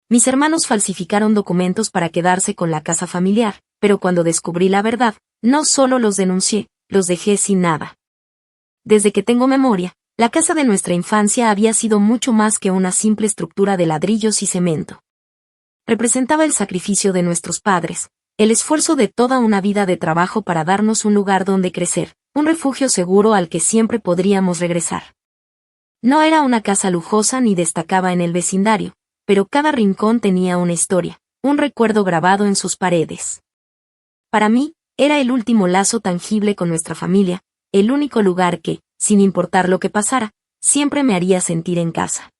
Mis hermanos falsificaron documentos para quedarse con la casa familiar, pero cuando descubrí la verdad, no solo los denuncié, los dejé sin nada. Desde que tengo memoria, la casa de nuestra infancia había sido mucho más que una simple estructura de ladrillos y cemento. Representaba el sacrificio de nuestros padres, el esfuerzo de toda una vida de trabajo para darnos un lugar donde crecer, un refugio seguro al que siempre podríamos regresar. No era una casa lujosa ni destacaba en el vecindario, pero cada rincón tenía una historia, un recuerdo grabado en sus paredes. Para mí, era el último lazo tangible con nuestra familia, el único lugar que, sin importar lo que pasara, siempre me haría sentir en casa.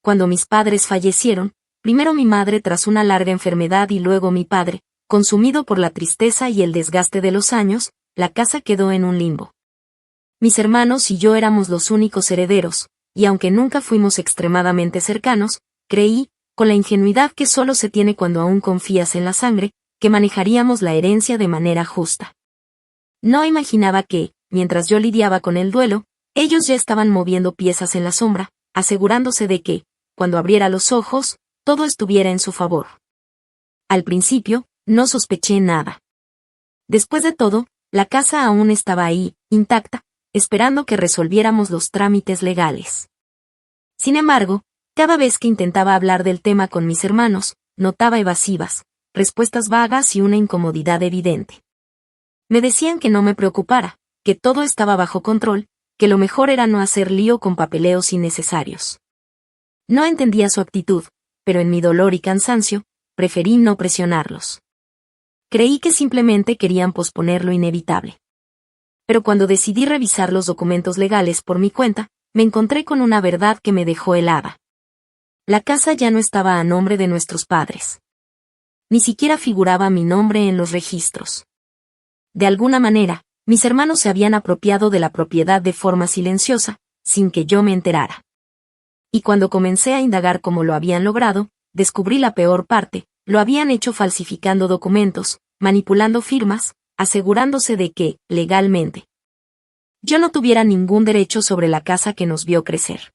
Cuando mis padres fallecieron, primero mi madre tras una larga enfermedad y luego mi padre, consumido por la tristeza y el desgaste de los años, la casa quedó en un limbo. Mis hermanos y yo éramos los únicos herederos, y aunque nunca fuimos extremadamente cercanos, creí, con la ingenuidad que solo se tiene cuando aún confías en la sangre, que manejaríamos la herencia de manera justa. No imaginaba que, mientras yo lidiaba con el duelo, ellos ya estaban moviendo piezas en la sombra, asegurándose de que, cuando abriera los ojos, todo estuviera en su favor. Al principio, no sospeché nada. Después de todo, la casa aún estaba ahí, intacta, esperando que resolviéramos los trámites legales. Sin embargo, cada vez que intentaba hablar del tema con mis hermanos, notaba evasivas, respuestas vagas y una incomodidad evidente. Me decían que no me preocupara, que todo estaba bajo control, que lo mejor era no hacer lío con papeleos innecesarios. No entendía su actitud, pero en mi dolor y cansancio, preferí no presionarlos. Creí que simplemente querían posponer lo inevitable. Pero cuando decidí revisar los documentos legales por mi cuenta, me encontré con una verdad que me dejó helada. La casa ya no estaba a nombre de nuestros padres. Ni siquiera figuraba mi nombre en los registros. De alguna manera, mis hermanos se habían apropiado de la propiedad de forma silenciosa, sin que yo me enterara. Y cuando comencé a indagar cómo lo habían logrado, descubrí la peor parte: lo habían hecho falsificando documentos, manipulando firmas, asegurándose de que, legalmente, yo no tuviera ningún derecho sobre la casa que nos vio crecer.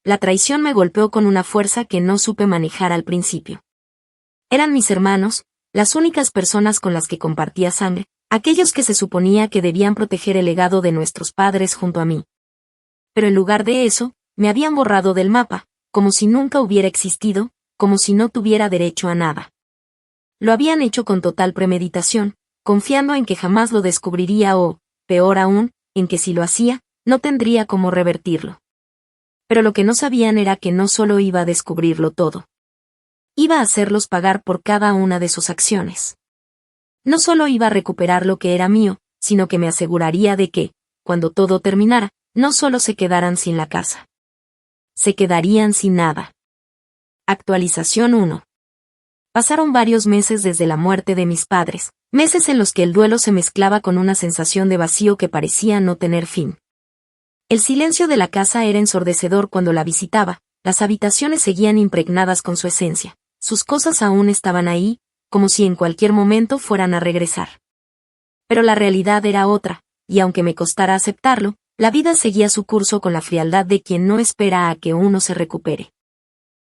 La traición me golpeó con una fuerza que no supe manejar al principio. Eran mis hermanos, las únicas personas con las que compartía sangre, aquellos que se suponía que debían proteger el legado de nuestros padres junto a mí. Pero en lugar de eso, me habían borrado del mapa, como si nunca hubiera existido, como si no tuviera derecho a nada. Lo habían hecho con total premeditación, confiando en que jamás lo descubriría o, peor aún, en que si lo hacía, no tendría cómo revertirlo. Pero lo que no sabían era que no solo iba a descubrirlo todo. Iba a hacerlos pagar por cada una de sus acciones. No solo iba a recuperar lo que era mío, sino que me aseguraría de que, cuando todo terminara, no solo se quedaran sin la casa. Se quedarían sin nada. Actualización 1. Pasaron varios meses desde la muerte de mis padres, meses en los que el duelo se mezclaba con una sensación de vacío que parecía no tener fin. El silencio de la casa era ensordecedor cuando la visitaba, las habitaciones seguían impregnadas con su esencia, sus cosas aún estaban ahí, como si en cualquier momento fueran a regresar. Pero la realidad era otra, y aunque me costara aceptarlo, la vida seguía su curso con la frialdad de quien no espera a que uno se recupere.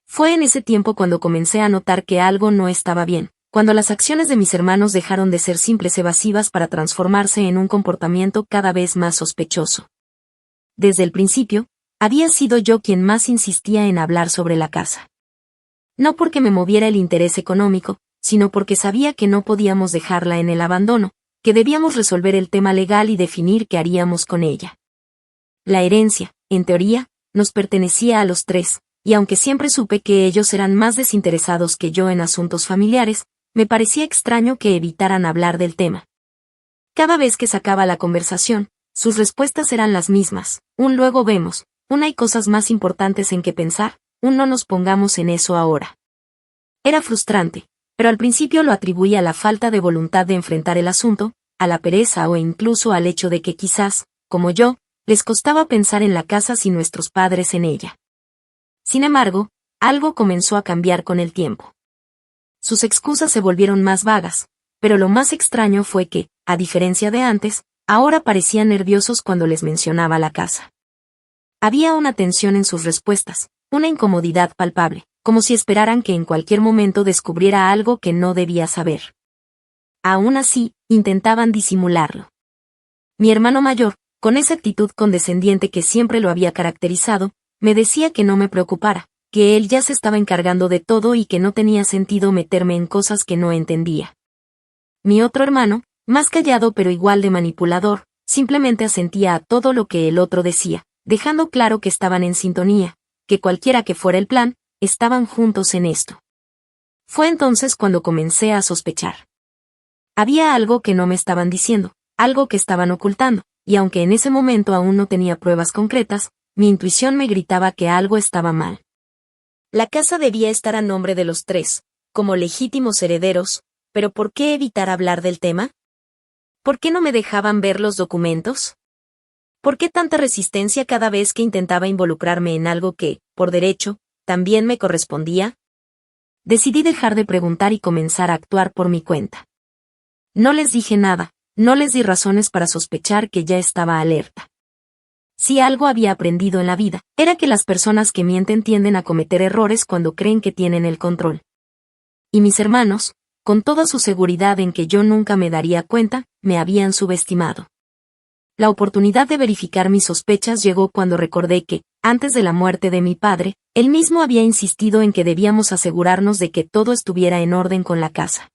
Fue en ese tiempo cuando comencé a notar que algo no estaba bien, cuando las acciones de mis hermanos dejaron de ser simples evasivas para transformarse en un comportamiento cada vez más sospechoso. Desde el principio, había sido yo quien más insistía en hablar sobre la casa. No porque me moviera el interés económico, sino porque sabía que no podíamos dejarla en el abandono, que debíamos resolver el tema legal y definir qué haríamos con ella. La herencia, en teoría, nos pertenecía a los tres, y aunque siempre supe que ellos eran más desinteresados que yo en asuntos familiares, me parecía extraño que evitaran hablar del tema. Cada vez que sacaba la conversación, sus respuestas eran las mismas: un luego vemos, un hay cosas más importantes en que pensar, un no nos pongamos en eso ahora. Era frustrante, pero al principio lo atribuía a la falta de voluntad de enfrentar el asunto, a la pereza o incluso al hecho de que quizás, como yo, les costaba pensar en la casa sin nuestros padres en ella. Sin embargo, algo comenzó a cambiar con el tiempo. Sus excusas se volvieron más vagas, pero lo más extraño fue que, a diferencia de antes, ahora parecían nerviosos cuando les mencionaba la casa. Había una tensión en sus respuestas, una incomodidad palpable, como si esperaran que en cualquier momento descubriera algo que no debía saber. Aún así, intentaban disimularlo. Mi hermano mayor, con esa actitud condescendiente que siempre lo había caracterizado, me decía que no me preocupara, que él ya se estaba encargando de todo y que no tenía sentido meterme en cosas que no entendía. Mi otro hermano, más callado pero igual de manipulador, simplemente asentía a todo lo que el otro decía, dejando claro que estaban en sintonía, que cualquiera que fuera el plan, estaban juntos en esto. Fue entonces cuando comencé a sospechar. Había algo que no me estaban diciendo, algo que estaban ocultando, y aunque en ese momento aún no tenía pruebas concretas, mi intuición me gritaba que algo estaba mal. La casa debía estar a nombre de los tres, como legítimos herederos, pero ¿por qué evitar hablar del tema? ¿Por qué no me dejaban ver los documentos? ¿Por qué tanta resistencia cada vez que intentaba involucrarme en algo que, por derecho, también me correspondía? Decidí dejar de preguntar y comenzar a actuar por mi cuenta. No les dije nada, no les di razones para sospechar que ya estaba alerta. Si algo había aprendido en la vida, era que las personas que mienten tienden a cometer errores cuando creen que tienen el control. Y mis hermanos, con toda su seguridad en que yo nunca me daría cuenta, me habían subestimado. La oportunidad de verificar mis sospechas llegó cuando recordé que, antes de la muerte de mi padre, él mismo había insistido en que debíamos asegurarnos de que todo estuviera en orden con la casa.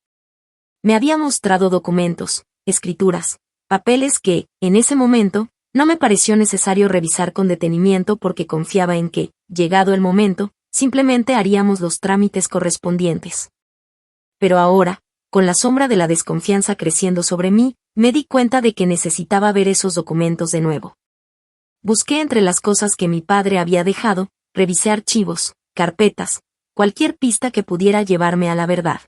Me había mostrado documentos, escrituras, papeles que, en ese momento, no me pareció necesario revisar con detenimiento porque confiaba en que, llegado el momento, simplemente haríamos los trámites correspondientes. Pero ahora, con la sombra de la desconfianza creciendo sobre mí, me di cuenta de que necesitaba ver esos documentos de nuevo. Busqué entre las cosas que mi padre había dejado, revisé archivos, carpetas, cualquier pista que pudiera llevarme a la verdad.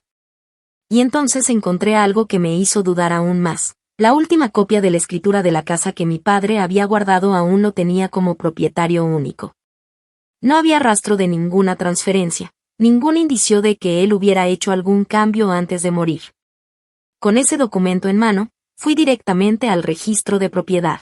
Y entonces encontré algo que me hizo dudar aún más. La última copia de la escritura de la casa que mi padre había guardado aún lo tenía como propietario único. No había rastro de ninguna transferencia, ningún indicio de que él hubiera hecho algún cambio antes de morir. Con ese documento en mano, fui directamente al registro de propiedad.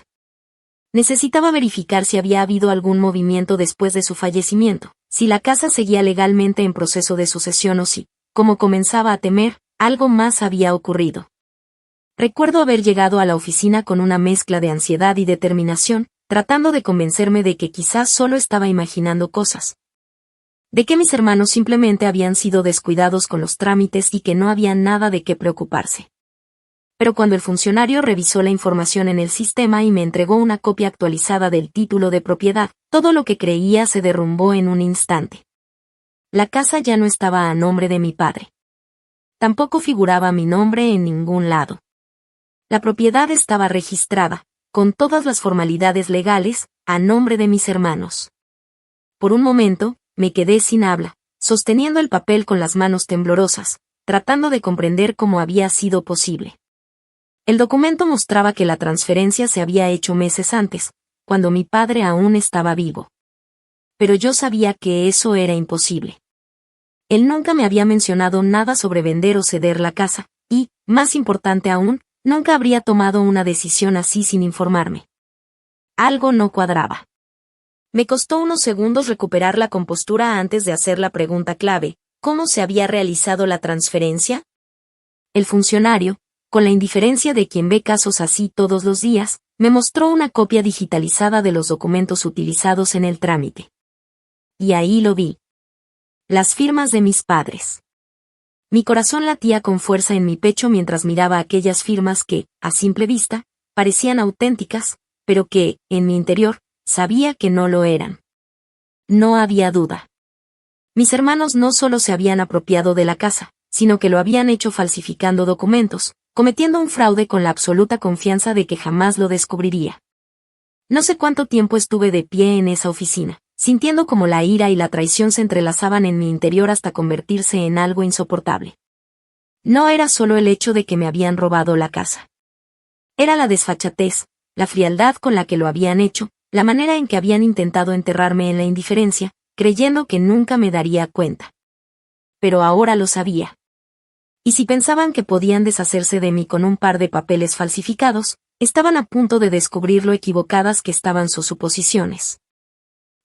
Necesitaba verificar si había habido algún movimiento después de su fallecimiento, si la casa seguía legalmente en proceso de sucesión o si, como comenzaba a temer, algo más había ocurrido. Recuerdo haber llegado a la oficina con una mezcla de ansiedad y determinación, tratando de convencerme de que quizás solo estaba imaginando cosas. De que mis hermanos simplemente habían sido descuidados con los trámites y que no había nada de qué preocuparse. Pero cuando el funcionario revisó la información en el sistema y me entregó una copia actualizada del título de propiedad, todo lo que creía se derrumbó en un instante. La casa ya no estaba a nombre de mi padre. Tampoco figuraba mi nombre en ningún lado. La propiedad estaba registrada, con todas las formalidades legales, a nombre de mis hermanos. Por un momento, me quedé sin habla, sosteniendo el papel con las manos temblorosas, tratando de comprender cómo había sido posible. El documento mostraba que la transferencia se había hecho meses antes, cuando mi padre aún estaba vivo. Pero yo sabía que eso era imposible. Él nunca me había mencionado nada sobre vender o ceder la casa, y, más importante aún, nunca habría tomado una decisión así sin informarme. Algo no cuadraba. Me costó unos segundos recuperar la compostura antes de hacer la pregunta clave: ¿cómo se había realizado la transferencia? El funcionario, con la indiferencia de quien ve casos así todos los días, me mostró una copia digitalizada de los documentos utilizados en el trámite. Y ahí lo vi. Las firmas de mis padres. Mi corazón latía con fuerza en mi pecho mientras miraba aquellas firmas que, a simple vista, parecían auténticas, pero que, en mi interior, sabía que no lo eran. No había duda. Mis hermanos no solo se habían apropiado de la casa, sino que lo habían hecho falsificando documentos, cometiendo un fraude con la absoluta confianza de que jamás lo descubriría. No sé cuánto tiempo estuve de pie en esa oficina, sintiendo como la ira y la traición se entrelazaban en mi interior hasta convertirse en algo insoportable. No era solo el hecho de que me habían robado la casa. Era la desfachatez, la frialdad con la que lo habían hecho, la manera en que habían intentado enterrarme en la indiferencia, creyendo que nunca me daría cuenta. Pero ahora lo sabía. Y si pensaban que podían deshacerse de mí con un par de papeles falsificados, estaban a punto de descubrir lo equivocadas que estaban sus suposiciones.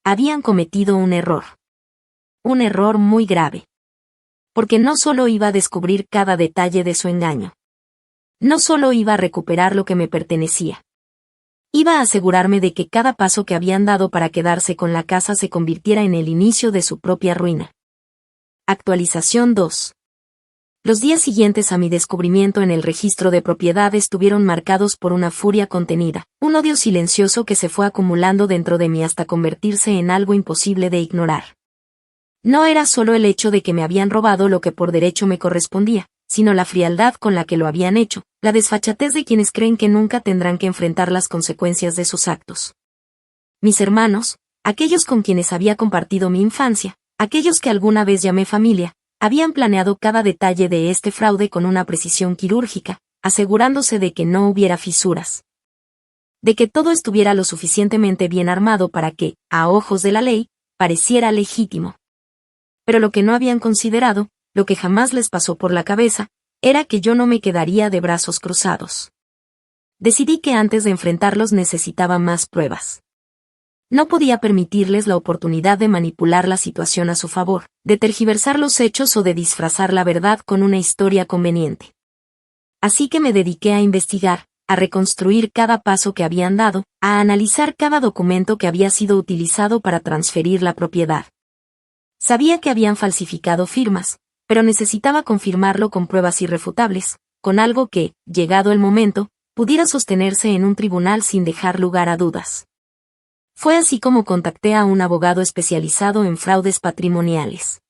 Habían cometido un error. un error muy grave. Porque no solo iba a descubrir cada detalle de su engaño. No solo iba a recuperar lo que me pertenecía. Iba a asegurarme de que cada paso que habían dado para quedarse con la casa se convirtiera en el inicio de su propia ruina. Actualización 2. Los días siguientes a mi descubrimiento en el registro de propiedad estuvieron marcados por una furia contenida, un odio silencioso que se fue acumulando dentro de mí hasta convertirse en algo imposible de ignorar. No era solo el hecho de que me habían robado lo que por derecho me correspondía, sino la frialdad con la que lo habían hecho, la desfachatez de quienes creen que nunca tendrán que enfrentar las consecuencias de sus actos. Mis hermanos, aquellos con quienes había compartido mi infancia, aquellos que alguna vez llamé familia, habían planeado cada detalle de este fraude con una precisión quirúrgica, asegurándose de que no hubiera fisuras. De que todo estuviera lo suficientemente bien armado para que, a ojos de la ley, pareciera legítimo. Pero lo que no habían considerado, lo que jamás les pasó por la cabeza, era que yo no me quedaría de brazos cruzados. Decidí que antes de enfrentarlos necesitaba más pruebas. No podía permitirles la oportunidad de manipular la situación a su favor, de tergiversar los hechos o de disfrazar la verdad con una historia conveniente. Así que me dediqué a investigar, a reconstruir cada paso que habían dado, a analizar cada documento que había sido utilizado para transferir la propiedad. Sabía que habían falsificado firmas, pero necesitaba confirmarlo con pruebas irrefutables, con algo que, llegado el momento, pudiera sostenerse en un tribunal sin dejar lugar a dudas. Fue así como contacté a un abogado especializado en fraudes patrimoniales.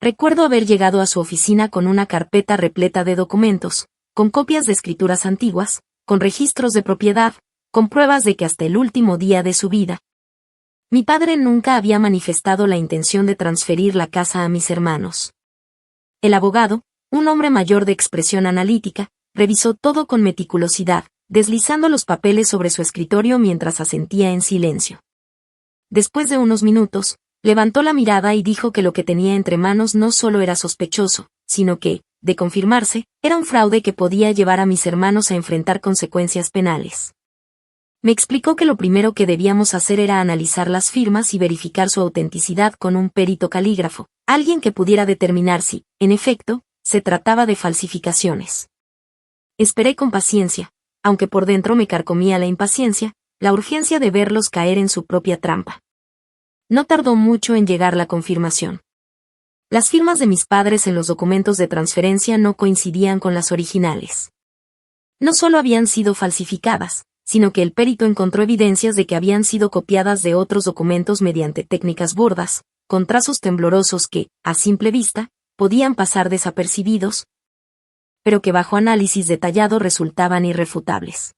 Recuerdo haber llegado a su oficina con una carpeta repleta de documentos, con copias de escrituras antiguas, con registros de propiedad, con pruebas de que hasta el último día de su vida, mi padre nunca había manifestado la intención de transferir la casa a mis hermanos. El abogado, un hombre mayor de expresión analítica, revisó todo con meticulosidad, deslizando los papeles sobre su escritorio mientras asentía en silencio. Después de unos minutos, levantó la mirada y dijo que lo que tenía entre manos no solo era sospechoso, sino que, de confirmarse, era un fraude que podía llevar a mis hermanos a enfrentar consecuencias penales. Me explicó que lo primero que debíamos hacer era analizar las firmas y verificar su autenticidad con un perito calígrafo, alguien que pudiera determinar si, en efecto, se trataba de falsificaciones. Esperé con paciencia, aunque por dentro me carcomía la impaciencia, la urgencia de verlos caer en su propia trampa. No tardó mucho en llegar la confirmación. Las firmas de mis padres en los documentos de transferencia no coincidían con las originales. No solo habían sido falsificadas, sino que el perito encontró evidencias de que habían sido copiadas de otros documentos mediante técnicas burdas, con trazos temblorosos que, a simple vista, podían pasar desapercibidos, pero que bajo análisis detallado resultaban irrefutables.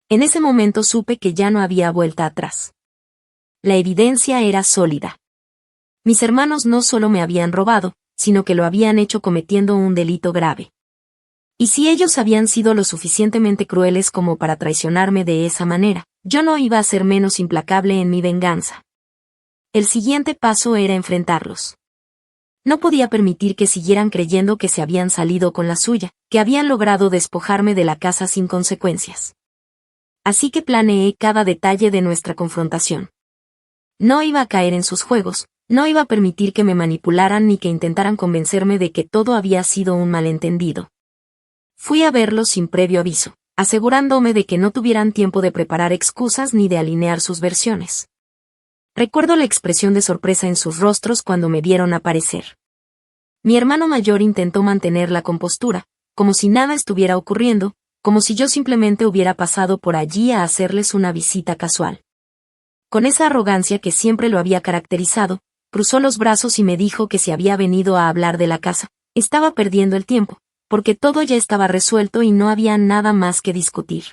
En ese momento supe que ya no había vuelta atrás. La evidencia era sólida. Mis hermanos no solo me habían robado, sino que lo habían hecho cometiendo un delito grave. Y si ellos habían sido lo suficientemente crueles como para traicionarme de esa manera, yo no iba a ser menos implacable en mi venganza. El siguiente paso era enfrentarlos. No podía permitir que siguieran creyendo que se habían salido con la suya, que habían logrado despojarme de la casa sin consecuencias. Así que planeé cada detalle de nuestra confrontación. No iba a caer en sus juegos, no iba a permitir que me manipularan ni que intentaran convencerme de que todo había sido un malentendido. Fui a verlos sin previo aviso, asegurándome de que no tuvieran tiempo de preparar excusas ni de alinear sus versiones. Recuerdo la expresión de sorpresa en sus rostros cuando me vieron aparecer. Mi hermano mayor intentó mantener la compostura, como si nada estuviera ocurriendo, como si yo simplemente hubiera pasado por allí a hacerles una visita casual. Con esa arrogancia que siempre lo había caracterizado, cruzó los brazos y me dijo que si había venido a hablar de la casa, estaba perdiendo el tiempo, porque todo ya estaba resuelto y no había nada más que discutir.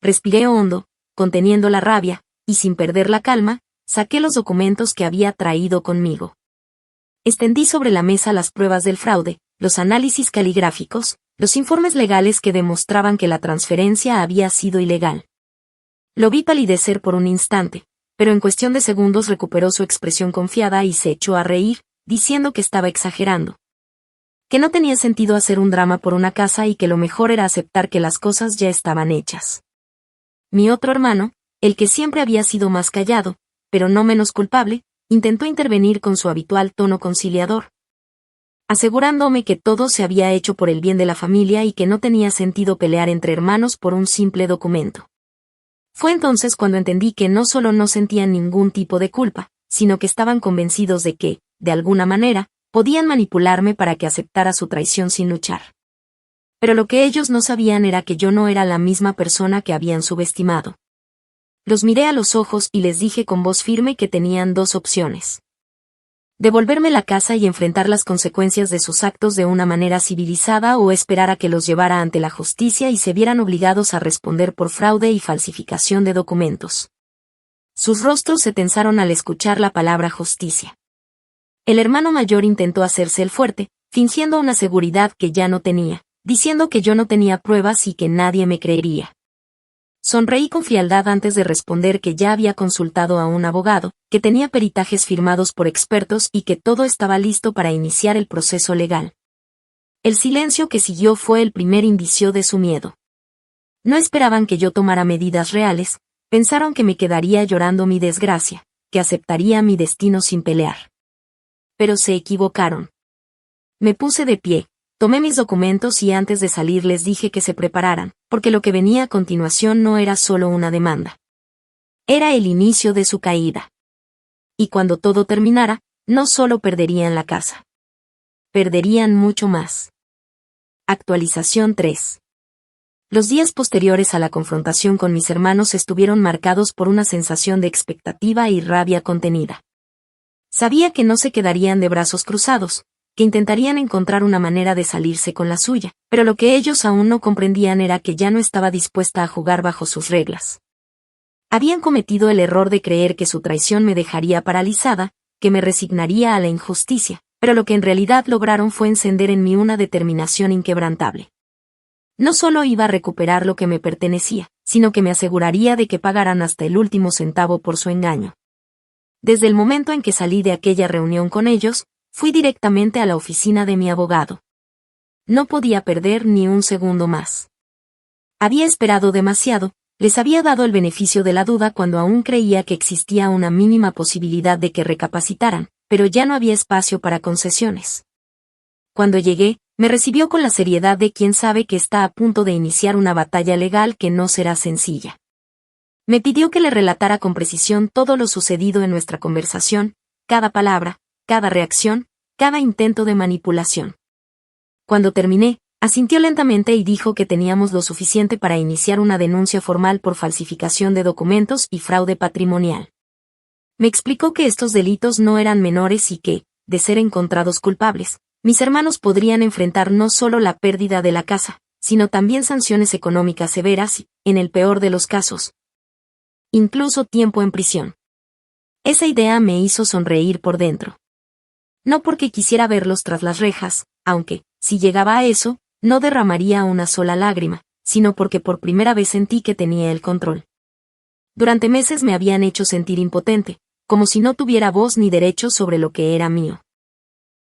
Respiré hondo, conteniendo la rabia, y sin perder la calma, saqué los documentos que había traído conmigo. Extendí sobre la mesa las pruebas del fraude, los análisis caligráficos, los informes legales que demostraban que la transferencia había sido ilegal. Lo vi palidecer por un instante, pero en cuestión de segundos recuperó su expresión confiada y se echó a reír, diciendo que estaba exagerando. Que no tenía sentido hacer un drama por una casa y que lo mejor era aceptar que las cosas ya estaban hechas. Mi otro hermano, el que siempre había sido más callado, pero no menos culpable, intentó intervenir con su habitual tono conciliador, asegurándome que todo se había hecho por el bien de la familia y que no tenía sentido pelear entre hermanos por un simple documento. Fue entonces cuando entendí que no solo no sentían ningún tipo de culpa, sino que estaban convencidos de que, de alguna manera, podían manipularme para que aceptara su traición sin luchar. Pero lo que ellos no sabían era que yo no era la misma persona que habían subestimado. Los miré a los ojos y les dije con voz firme que tenían dos opciones: devolverme la casa y enfrentar las consecuencias de sus actos de una manera civilizada, o esperar a que los llevara ante la justicia y se vieran obligados a responder por fraude y falsificación de documentos. Sus rostros se tensaron al escuchar la palabra justicia. El hermano mayor intentó hacerse el fuerte, fingiendo una seguridad que ya no tenía, diciendo que yo no tenía pruebas y que nadie me creería. Sonreí con frialdad antes de responder que ya había consultado a un abogado, que tenía peritajes firmados por expertos y que todo estaba listo para iniciar el proceso legal. El silencio que siguió fue el primer indicio de su miedo. No esperaban que yo tomara medidas reales, pensaron que me quedaría llorando mi desgracia, que aceptaría mi destino sin pelear. Pero se equivocaron. Me puse de pie, tomé mis documentos y antes de salir les dije que se prepararan, porque lo que venía a continuación no era solo una demanda. Era el inicio de su caída. Y cuando todo terminara, no solo perderían la casa. Perderían mucho más. Actualización 3. Los días posteriores a la confrontación con mis hermanos estuvieron marcados por una sensación de expectativa y rabia contenida. Sabía que no se quedarían de brazos cruzados, que intentarían encontrar una manera de salirse con la suya, pero lo que ellos aún no comprendían era que ya no estaba dispuesta a jugar bajo sus reglas. Habían cometido el error de creer que su traición me dejaría paralizada, que me resignaría a la injusticia, pero lo que en realidad lograron fue encender en mí una determinación inquebrantable. No solo iba a recuperar lo que me pertenecía, sino que me aseguraría de que pagaran hasta el último centavo por su engaño. Desde el momento en que salí de aquella reunión con ellos, fui directamente a la oficina de mi abogado. No podía perder ni un segundo más. Había esperado demasiado, les había dado el beneficio de la duda cuando aún creía que existía una mínima posibilidad de que recapacitaran, pero ya no había espacio para concesiones. Cuando llegué, me recibió con la seriedad de quien sabe que está a punto de iniciar una batalla legal que no será sencilla. Me pidió que le relatara con precisión todo lo sucedido en nuestra conversación, cada palabra, cada reacción, cada intento de manipulación. Cuando terminé, asintió lentamente y dijo que teníamos lo suficiente para iniciar una denuncia formal por falsificación de documentos y fraude patrimonial. Me explicó que estos delitos no eran menores y que, de ser encontrados culpables, mis hermanos podrían enfrentar no solo la pérdida de la casa, sino también sanciones económicas severas y, en el peor de los casos, incluso tiempo en prisión. Esa idea me hizo sonreír por dentro. No porque quisiera verlos tras las rejas, aunque, si llegaba a eso, no derramaría una sola lágrima, sino porque por primera vez sentí que tenía el control. Durante meses me habían hecho sentir impotente, como si no tuviera voz ni derecho sobre lo que era mío.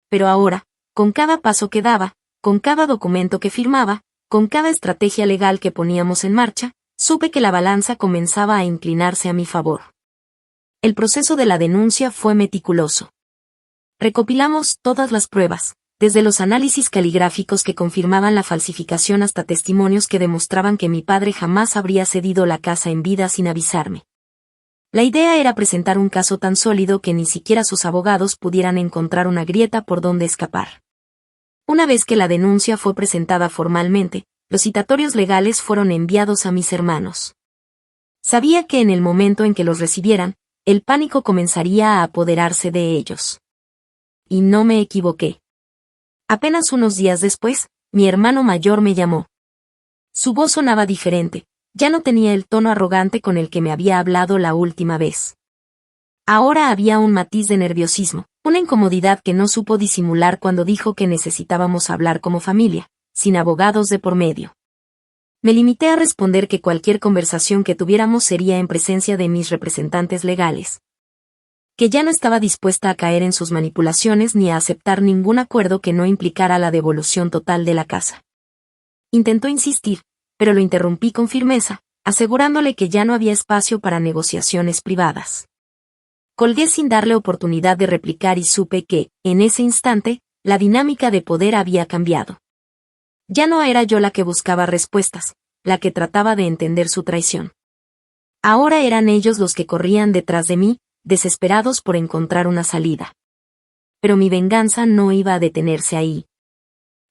Pero ahora, con cada paso que daba, con cada documento que firmaba, con cada estrategia legal que poníamos en marcha, supe que la balanza comenzaba a inclinarse a mi favor. El proceso de la denuncia fue meticuloso. Recopilamos todas las pruebas, desde los análisis caligráficos que confirmaban la falsificación hasta testimonios que demostraban que mi padre jamás habría cedido la casa en vida sin avisarme. La idea era presentar un caso tan sólido que ni siquiera sus abogados pudieran encontrar una grieta por donde escapar. Una vez que la denuncia fue presentada formalmente, los citatorios legales fueron enviados a mis hermanos. Sabía que en el momento en que los recibieran, el pánico comenzaría a apoderarse de ellos. Y no me equivoqué. Apenas unos días después, mi hermano mayor me llamó. Su voz sonaba diferente, ya no tenía el tono arrogante con el que me había hablado la última vez. Ahora había un matiz de nerviosismo, una incomodidad que no supo disimular cuando dijo que necesitábamos hablar como familia, sin abogados de por medio. Me limité a responder que cualquier conversación que tuviéramos sería en presencia de mis representantes legales. Que ya no estaba dispuesta a caer en sus manipulaciones ni a aceptar ningún acuerdo que no implicara la devolución total de la casa. Intentó insistir, pero lo interrumpí con firmeza, asegurándole que ya no había espacio para negociaciones privadas. Colgué sin darle oportunidad de replicar y supe que, en ese instante, la dinámica de poder había cambiado. Ya no era yo la que buscaba respuestas, la que trataba de entender su traición. Ahora eran ellos los que corrían detrás de mí, desesperados por encontrar una salida. Pero mi venganza no iba a detenerse ahí.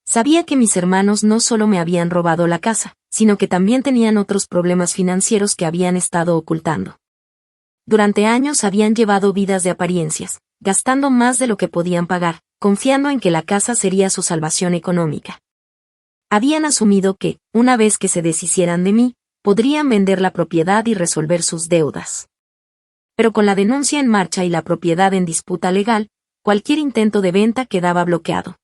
Sabía que mis hermanos no solo me habían robado la casa, sino que también tenían otros problemas financieros que habían estado ocultando. Durante años habían llevado vidas de apariencias, gastando más de lo que podían pagar, confiando en que la casa sería su salvación económica. Habían asumido que, una vez que se deshicieran de mí, podrían vender la propiedad y resolver sus deudas. Pero con la denuncia en marcha y la propiedad en disputa legal, cualquier intento de venta quedaba bloqueado.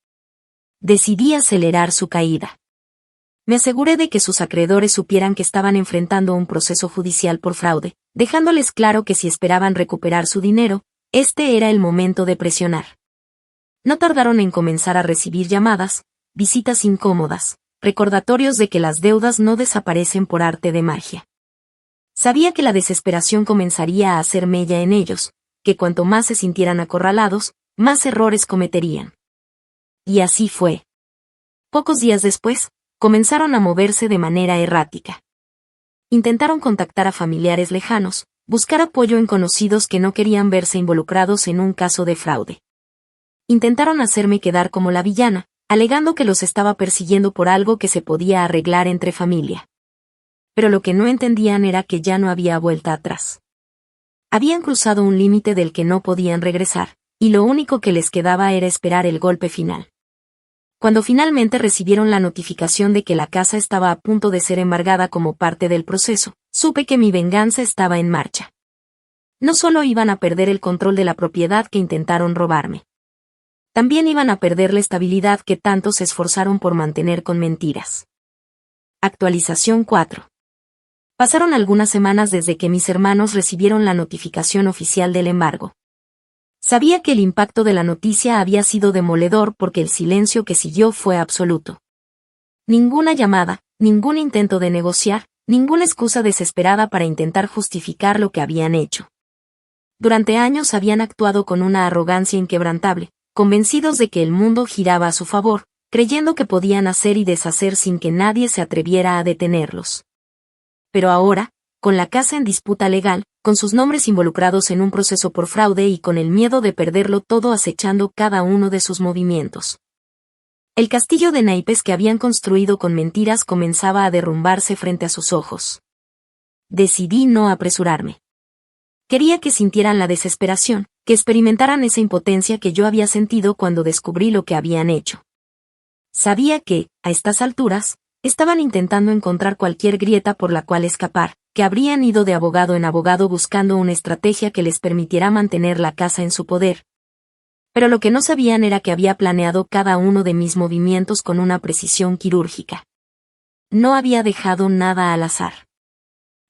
Decidí acelerar su caída. Me aseguré de que sus acreedores supieran que estaban enfrentando un proceso judicial por fraude, dejándoles claro que si esperaban recuperar su dinero, este era el momento de presionar. No tardaron en comenzar a recibir llamadas, visitas incómodas, recordatorios de que las deudas no desaparecen por arte de magia. Sabía que la desesperación comenzaría a hacer mella en ellos, que cuanto más se sintieran acorralados, más errores cometerían. Y así fue. Pocos días después, comenzaron a moverse de manera errática. Intentaron contactar a familiares lejanos, buscar apoyo en conocidos que no querían verse involucrados en un caso de fraude. Intentaron hacerme quedar como la villana, alegando que los estaba persiguiendo por algo que se podía arreglar entre familia. Pero lo que no entendían era que ya no había vuelta atrás. Habían cruzado un límite del que no podían regresar, y lo único que les quedaba era esperar el golpe final. Cuando finalmente recibieron la notificación de que la casa estaba a punto de ser embargada como parte del proceso, supe que mi venganza estaba en marcha. No solo iban a perder el control de la propiedad que intentaron robarme. También iban a perder la estabilidad que tanto se esforzaron por mantener con mentiras. Actualización 4. Pasaron algunas semanas desde que mis hermanos recibieron la notificación oficial del embargo. Sabía que el impacto de la noticia había sido demoledor porque el silencio que siguió fue absoluto. Ninguna llamada, ningún intento de negociar, ninguna excusa desesperada para intentar justificar lo que habían hecho. Durante años habían actuado con una arrogancia inquebrantable, convencidos de que el mundo giraba a su favor, creyendo que podían hacer y deshacer sin que nadie se atreviera a detenerlos. Pero ahora, con la casa en disputa legal, con sus nombres involucrados en un proceso por fraude y con el miedo de perderlo todo acechando cada uno de sus movimientos. El castillo de naipes que habían construido con mentiras comenzaba a derrumbarse frente a sus ojos. Decidí no apresurarme. Quería que sintieran la desesperación, que experimentaran esa impotencia que yo había sentido cuando descubrí lo que habían hecho. Sabía que, a estas alturas, estaban intentando encontrar cualquier grieta por la cual escapar, que habrían ido de abogado en abogado buscando una estrategia que les permitiera mantener la casa en su poder. Pero lo que no sabían era que había planeado cada uno de mis movimientos con una precisión quirúrgica. No había dejado nada al azar.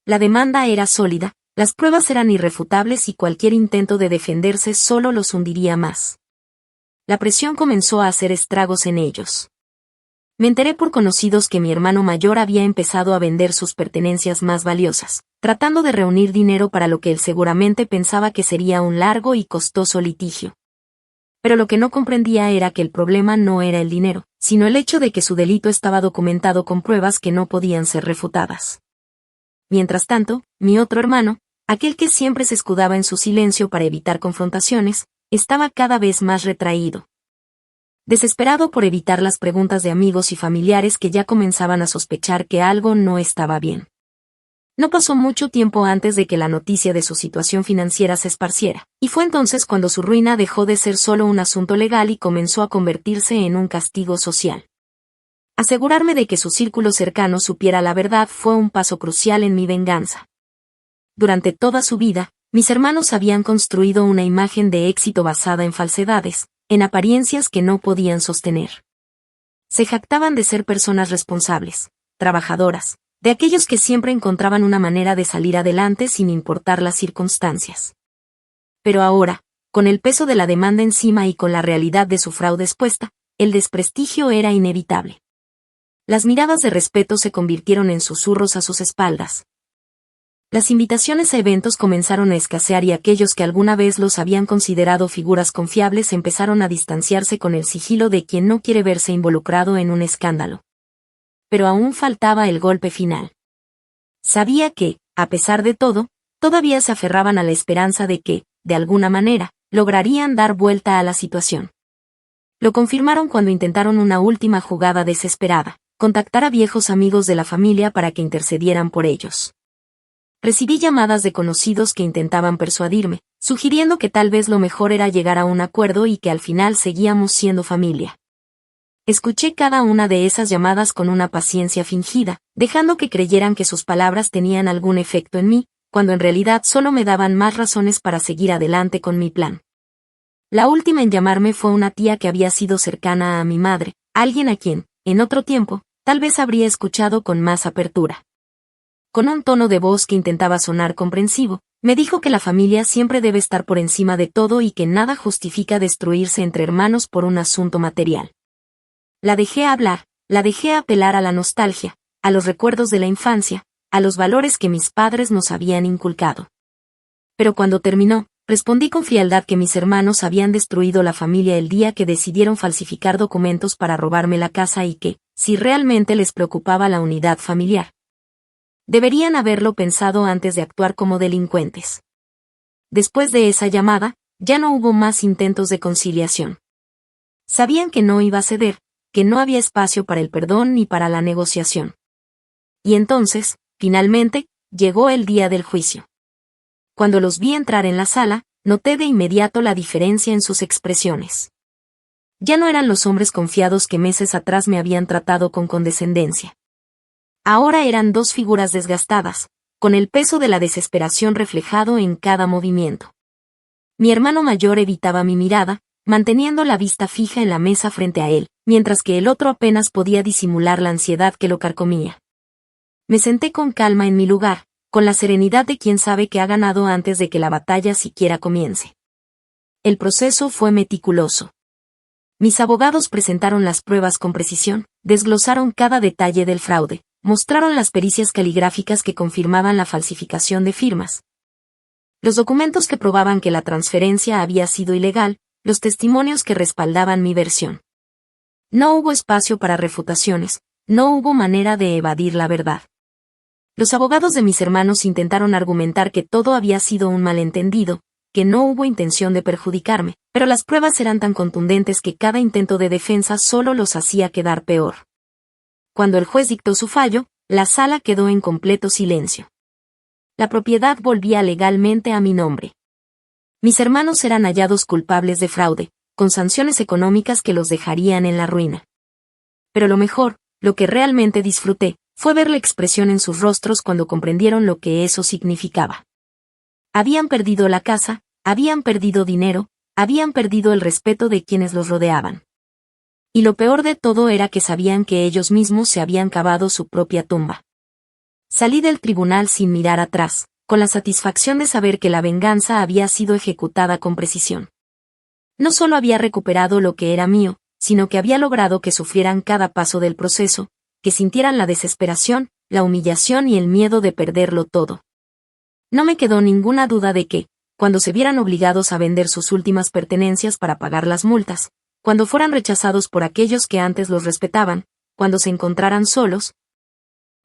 La demanda era sólida, las pruebas eran irrefutables y cualquier intento de defenderse solo los hundiría más. La presión comenzó a hacer estragos en ellos. Me enteré por conocidos que mi hermano mayor había empezado a vender sus pertenencias más valiosas, tratando de reunir dinero para lo que él seguramente pensaba que sería un largo y costoso litigio. Pero lo que no comprendía era que el problema no era el dinero, sino el hecho de que su delito estaba documentado con pruebas que no podían ser refutadas. Mientras tanto, mi otro hermano, aquel que siempre se escudaba en su silencio para evitar confrontaciones, estaba cada vez más retraído. Desesperado por evitar las preguntas de amigos y familiares que ya comenzaban a sospechar que algo no estaba bien. No pasó mucho tiempo antes de que la noticia de su situación financiera se esparciera, y fue entonces cuando su ruina dejó de ser solo un asunto legal y comenzó a convertirse en un castigo social. Asegurarme de que su círculo cercano supiera la verdad fue un paso crucial en mi venganza. Durante toda su vida, mis hermanos habían construido una imagen de éxito basada en falsedades, en apariencias que no podían sostener. Se jactaban de ser personas responsables, trabajadoras, de aquellos que siempre encontraban una manera de salir adelante sin importar las circunstancias. Pero ahora, con el peso de la demanda encima y con la realidad de su fraude expuesta, el desprestigio era inevitable. Las miradas de respeto se convirtieron en susurros a sus espaldas. Las invitaciones a eventos comenzaron a escasear y aquellos que alguna vez los habían considerado figuras confiables empezaron a distanciarse con el sigilo de quien no quiere verse involucrado en un escándalo. Pero aún faltaba el golpe final. Sabía que, a pesar de todo, todavía se aferraban a la esperanza de que, de alguna manera, lograrían dar vuelta a la situación. Lo confirmaron cuando intentaron una última jugada desesperada, contactar a viejos amigos de la familia para que intercedieran por ellos. Recibí llamadas de conocidos que intentaban persuadirme, sugiriendo que tal vez lo mejor era llegar a un acuerdo y que al final seguíamos siendo familia. Escuché cada una de esas llamadas con una paciencia fingida, dejando que creyeran que sus palabras tenían algún efecto en mí, cuando en realidad solo me daban más razones para seguir adelante con mi plan. La última en llamarme fue una tía que había sido cercana a mi madre, alguien a quien, en otro tiempo, tal vez habría escuchado con más apertura. Con un tono de voz que intentaba sonar comprensivo, me dijo que la familia siempre debe estar por encima de todo y que nada justifica destruirse entre hermanos por un asunto material. La dejé hablar, la dejé apelar a la nostalgia, a los recuerdos de la infancia, a los valores que mis padres nos habían inculcado. Pero cuando terminó, respondí con frialdad que mis hermanos habían destruido la familia el día que decidieron falsificar documentos para robarme la casa y que, si realmente les preocupaba la unidad familiar, deberían haberlo pensado antes de actuar como delincuentes. Después de esa llamada, ya no hubo más intentos de conciliación. Sabían que no iba a ceder, que no había espacio para el perdón ni para la negociación. Y entonces, finalmente, llegó el día del juicio. Cuando los vi entrar en la sala, noté de inmediato la diferencia en sus expresiones. Ya no eran los hombres confiados que meses atrás me habían tratado con condescendencia. Ahora eran dos figuras desgastadas, con el peso de la desesperación reflejado en cada movimiento. Mi hermano mayor evitaba mi mirada, manteniendo la vista fija en la mesa frente a él, mientras que el otro apenas podía disimular la ansiedad que lo carcomía. Me senté con calma en mi lugar, con la serenidad de quien sabe que ha ganado antes de que la batalla siquiera comience. El proceso fue meticuloso. Mis abogados presentaron las pruebas con precisión, desglosaron cada detalle del fraude, mostraron las pericias caligráficas que confirmaban la falsificación de firmas, los documentos que probaban que la transferencia había sido ilegal, los testimonios que respaldaban mi versión. No hubo espacio para refutaciones, no hubo manera de evadir la verdad. Los abogados de mis hermanos intentaron argumentar que todo había sido un malentendido, que no hubo intención de perjudicarme, pero las pruebas eran tan contundentes que cada intento de defensa solo los hacía quedar peor. Cuando el juez dictó su fallo, la sala quedó en completo silencio. La propiedad volvía legalmente a mi nombre. Mis hermanos eran hallados culpables de fraude, con sanciones económicas que los dejarían en la ruina. Pero lo mejor, lo que realmente disfruté, fue ver la expresión en sus rostros cuando comprendieron lo que eso significaba. Habían perdido la casa, habían perdido dinero, habían perdido el respeto de quienes los rodeaban. Y lo peor de todo era que sabían que ellos mismos se habían cavado su propia tumba. Salí del tribunal sin mirar atrás, con la satisfacción de saber que la venganza había sido ejecutada con precisión. No solo había recuperado lo que era mío, sino que había logrado que sufrieran cada paso del proceso, que sintieran la desesperación, la humillación y el miedo de perderlo todo. No me quedó ninguna duda de que, cuando se vieran obligados a vender sus últimas pertenencias para pagar las multas, cuando fueran rechazados por aquellos que antes los respetaban, cuando se encontraran solos,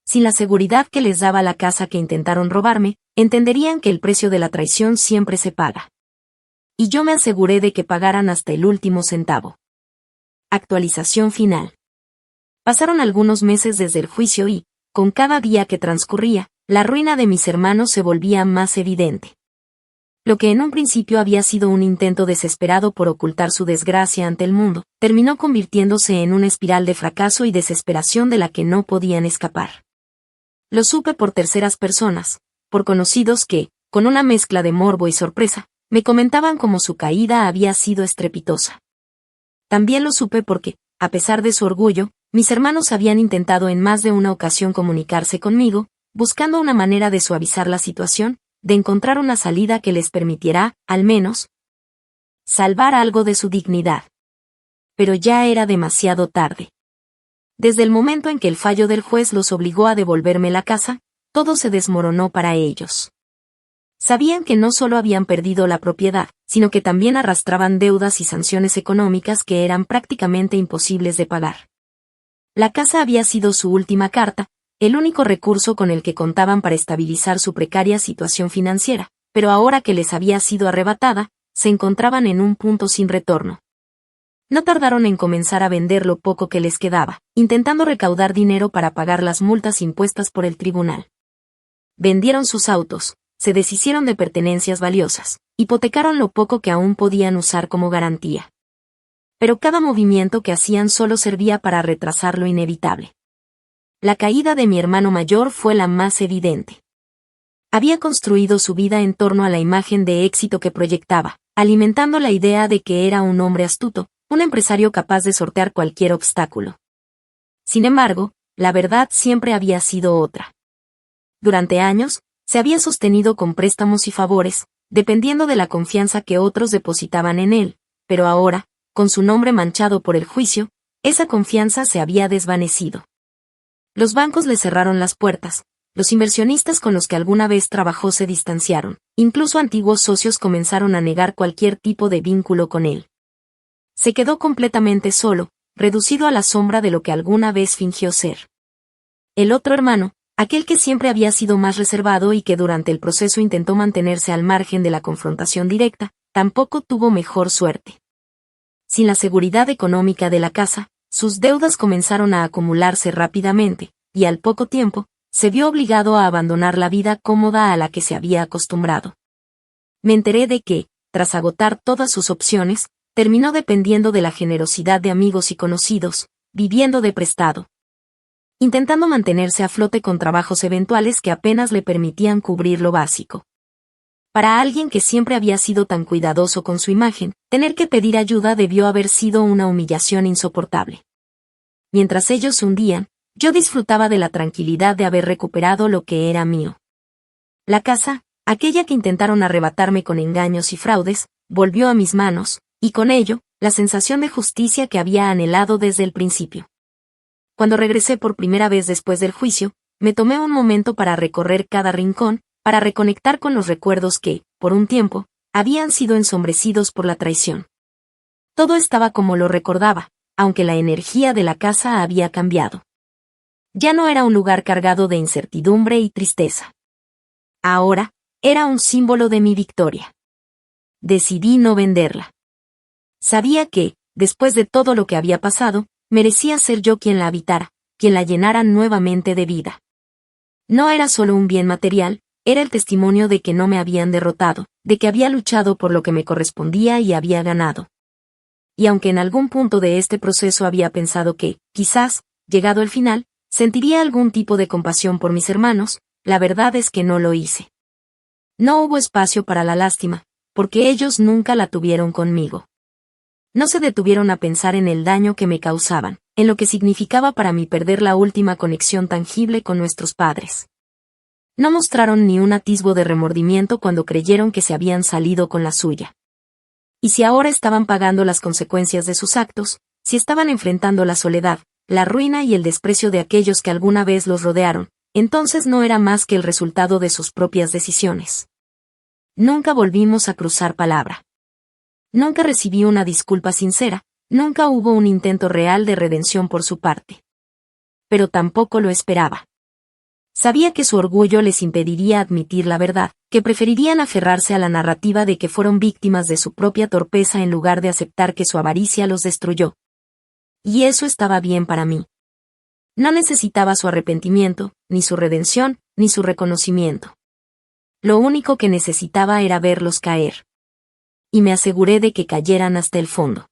sin la seguridad que les daba la casa que intentaron robarme, entenderían que el precio de la traición siempre se paga. Y yo me aseguré de que pagaran hasta el último centavo. Actualización final. Pasaron algunos meses desde el juicio y, con cada día que transcurría, la ruina de mis hermanos se volvía más evidente. Lo que en un principio había sido un intento desesperado por ocultar su desgracia ante el mundo, terminó convirtiéndose en una espiral de fracaso y desesperación de la que no podían escapar. Lo supe por terceras personas, por conocidos que, con una mezcla de morbo y sorpresa, me comentaban cómo su caída había sido estrepitosa. También lo supe porque, a pesar de su orgullo, mis hermanos habían intentado en más de una ocasión comunicarse conmigo, buscando una manera de suavizar la situación, de encontrar una salida que les permitiera, al menos, salvar algo de su dignidad. Pero ya era demasiado tarde. Desde el momento en que el fallo del juez los obligó a devolverme la casa, todo se desmoronó para ellos. Sabían que no solo habían perdido la propiedad, sino que también arrastraban deudas y sanciones económicas que eran prácticamente imposibles de pagar. La casa había sido su última carta, el único recurso con el que contaban para estabilizar su precaria situación financiera, pero ahora que les había sido arrebatada, se encontraban en un punto sin retorno. No tardaron en comenzar a vender lo poco que les quedaba, intentando recaudar dinero para pagar las multas impuestas por el tribunal. Vendieron sus autos, se deshicieron de pertenencias valiosas, hipotecaron lo poco que aún podían usar como garantía. Pero cada movimiento que hacían solo servía para retrasar lo inevitable. La caída de mi hermano mayor fue la más evidente. Había construido su vida en torno a la imagen de éxito que proyectaba, alimentando la idea de que era un hombre astuto, un empresario capaz de sortear cualquier obstáculo. Sin embargo, la verdad siempre había sido otra. Durante años, se había sostenido con préstamos y favores, dependiendo de la confianza que otros depositaban en él, pero ahora, con su nombre manchado por el juicio, esa confianza se había desvanecido. Los bancos le cerraron las puertas, los inversionistas con los que alguna vez trabajó se distanciaron, incluso antiguos socios comenzaron a negar cualquier tipo de vínculo con él. Se quedó completamente solo, reducido a la sombra de lo que alguna vez fingió ser. El otro hermano, aquel que siempre había sido más reservado y que durante el proceso intentó mantenerse al margen de la confrontación directa, tampoco tuvo mejor suerte. Sin la seguridad económica de la casa, sus deudas comenzaron a acumularse rápidamente, y al poco tiempo, se vio obligado a abandonar la vida cómoda a la que se había acostumbrado. Me enteré de que, tras agotar todas sus opciones, terminó dependiendo de la generosidad de amigos y conocidos, viviendo de prestado, intentando mantenerse a flote con trabajos eventuales que apenas le permitían cubrir lo básico. Para alguien que siempre había sido tan cuidadoso con su imagen, tener que pedir ayuda debió haber sido una humillación insoportable. Mientras ellos se hundían, yo disfrutaba de la tranquilidad de haber recuperado lo que era mío. La casa, aquella que intentaron arrebatarme con engaños y fraudes, volvió a mis manos, y con ello, la sensación de justicia que había anhelado desde el principio. Cuando regresé por primera vez después del juicio, me tomé un momento para recorrer cada rincón, para reconectar con los recuerdos que, por un tiempo, habían sido ensombrecidos por la traición. Todo estaba como lo recordaba, aunque la energía de la casa había cambiado. Ya no era un lugar cargado de incertidumbre y tristeza. Ahora, era un símbolo de mi victoria. Decidí no venderla. Sabía que, después de todo lo que había pasado, merecía ser yo quien la habitara, quien la llenara nuevamente de vida. No era solo un bien material, era el testimonio de que no me habían derrotado, de que había luchado por lo que me correspondía y había ganado. Y aunque en algún punto de este proceso había pensado que, quizás, llegado el final, sentiría algún tipo de compasión por mis hermanos, la verdad es que no lo hice. No hubo espacio para la lástima, porque ellos nunca la tuvieron conmigo. No se detuvieron a pensar en el daño que me causaban, en lo que significaba para mí perder la última conexión tangible con nuestros padres. No mostraron ni un atisbo de remordimiento cuando creyeron que se habían salido con la suya. Y si ahora estaban pagando las consecuencias de sus actos, si estaban enfrentando la soledad, la ruina y el desprecio de aquellos que alguna vez los rodearon, entonces no era más que el resultado de sus propias decisiones. Nunca volvimos a cruzar palabra. Nunca recibí una disculpa sincera, nunca hubo un intento real de redención por su parte. Pero tampoco lo esperaba. Sabía que su orgullo les impediría admitir la verdad, que preferirían aferrarse a la narrativa de que fueron víctimas de su propia torpeza en lugar de aceptar que su avaricia los destruyó. Y eso estaba bien para mí. No necesitaba su arrepentimiento, ni su redención, ni su reconocimiento. Lo único que necesitaba era verlos caer. Y me aseguré de que cayeran hasta el fondo.